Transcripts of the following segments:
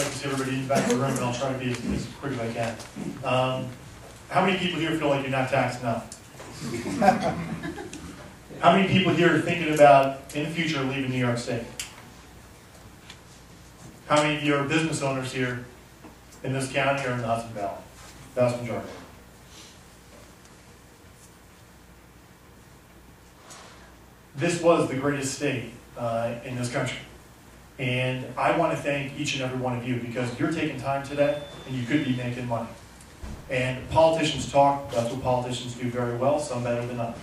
like to see everybody in the back of the room, and I'll try to be as quick as I can. How many people here feel like you're not taxed enough? How many people here are thinking about, in the future, leaving New York State? How many of you are business owners here in this county or in the Hudson Valley? Vast majority. This was the greatest state in this country. And I want to thank each and every one of you because you're taking time today and you could be making money. And politicians talk, that's what politicians do very well, some better than others.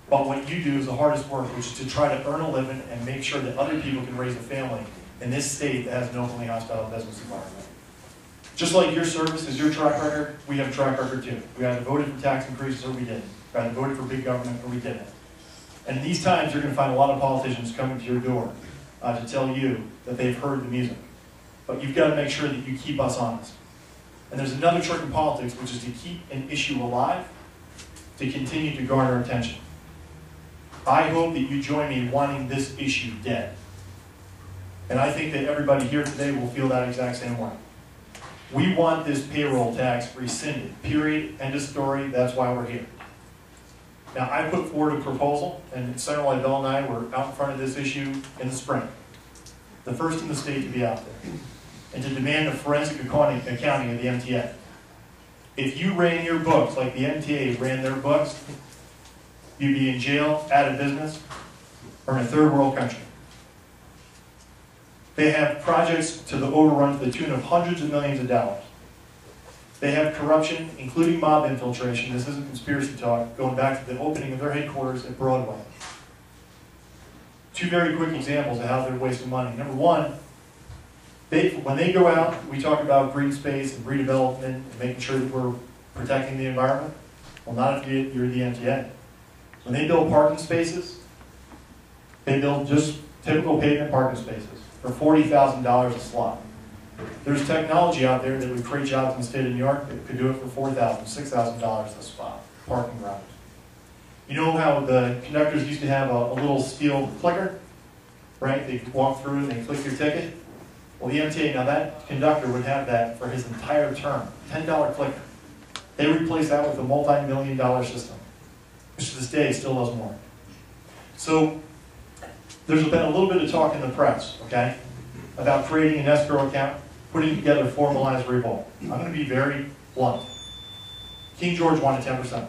But what you do is the hardest work, which is to try to earn a living and make sure that other people can raise a family in this state that has an openly hostile business environment. Just like your service is your track record, we have a track record too. We either voted for tax increases or we didn't. We either voted for big government or we didn't. And in these times, you're going to find a lot of politicians coming to your door to tell you that they've heard the music. But you've got to make sure that you keep us honest. And there's another trick in politics, which is to keep an issue alive, to continue to garner attention. I hope that you join me in wanting this issue dead. And I think that everybody here today will feel that exact same way. We want this payroll tax rescinded, period, end of story, that's why we're here. Now, I put forward a proposal, and Senator Lydell and I were out in front of this issue in the spring. The first in the state to be out there. And to demand a forensic accounting of the MTA. If you ran your books like the MTA ran their books, you'd be in jail, out of business, or in a third world country. They have projects to the overrun to the tune of hundreds of millions of dollars. They have corruption, including mob infiltration. This isn't conspiracy talk, going back to the opening of their headquarters at Broadway. Two very quick examples of how they're wasting money. Number one, when they go out, we talk about green space and redevelopment and making sure that we're protecting the environment. Well, not if you're the MTA. When they build parking spaces, they build just typical pavement parking spaces for $40,000 a slot. There's technology out there that would create jobs in the state of New York that could do it for $4,000, $6,000 a spot, parking garages. You know how the conductors used to have a little steel clicker, right? They could walk through and they click your ticket. Well, the MTA, now that conductor would have that for his entire term, $10 clicker. They replaced that with a multi-million-dollar system, which to this day still doesn't work. So there's been a little bit of talk in the press, okay, about creating an escrow account, putting together formalized revolt. I'm going to be very blunt. King George wanted 10%.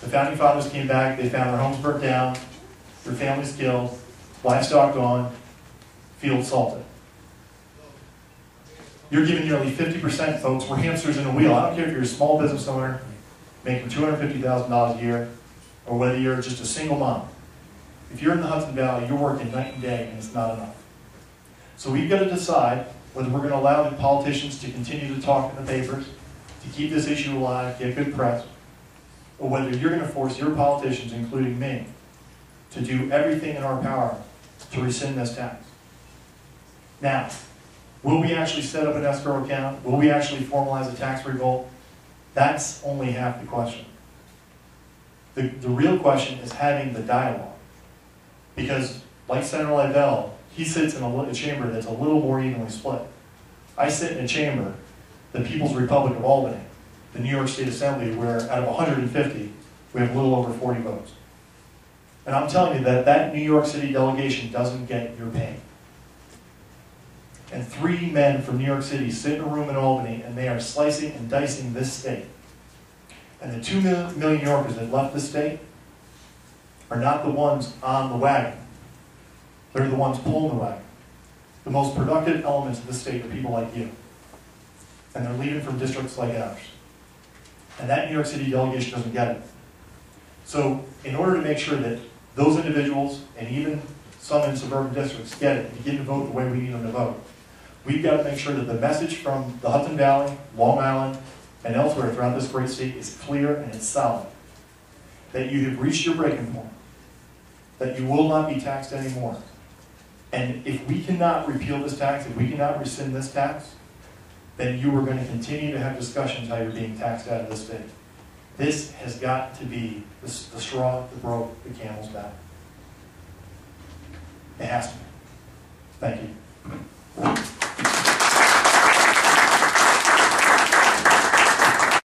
The founding fathers came back, they found their homes burnt down, their families killed, livestock gone, fields salted. You're giving nearly 50%, folks. We're hamsters in a wheel. I don't care if you're a small business owner making $250,000 a year or whether you're just a single mom. If you're in the Hudson Valley, you're working night and day and it's not enough. So we've got to decide whether we're going to allow the politicians to continue to talk in the papers, to keep this issue alive, get good press, or whether you're going to force your politicians, including me, to do everything in our power to rescind this tax. Now, will we actually set up an escrow account? Will we actually formalize a tax revolt? That's only half the question. The real question is having the dialogue. Because, like Senator Lydell, he sits in a chamber that's a little more evenly split. I sit in a chamber, the People's Republic of Albany, the New York State Assembly, where out of 150, we have a little over 40 votes. And I'm telling you that that New York City delegation doesn't get your pay. And 3 men from New York City sit in a room in Albany, and they are slicing and dicing this state. And the 2 million New Yorkers that left the state are not the ones on the wagon. They're the ones pulling the wagon. The most productive elements of the state are people like you. And they're leaving from districts like ours. And that New York City delegation doesn't get it. So in order to make sure that those individuals, and even some in suburban districts, get it and begin to vote the way we need them to vote, we've got to make sure that the message from the Hudson Valley, Long Island, and elsewhere throughout this great state is clear and it's solid. That you have reached your breaking point. That you will not be taxed anymore. And if we cannot repeal this tax, if we cannot rescind this tax, then you are going to continue to have discussions how you're being taxed out of this state. This has got to be the straw that broke the camel's back. It has to be. Thank you.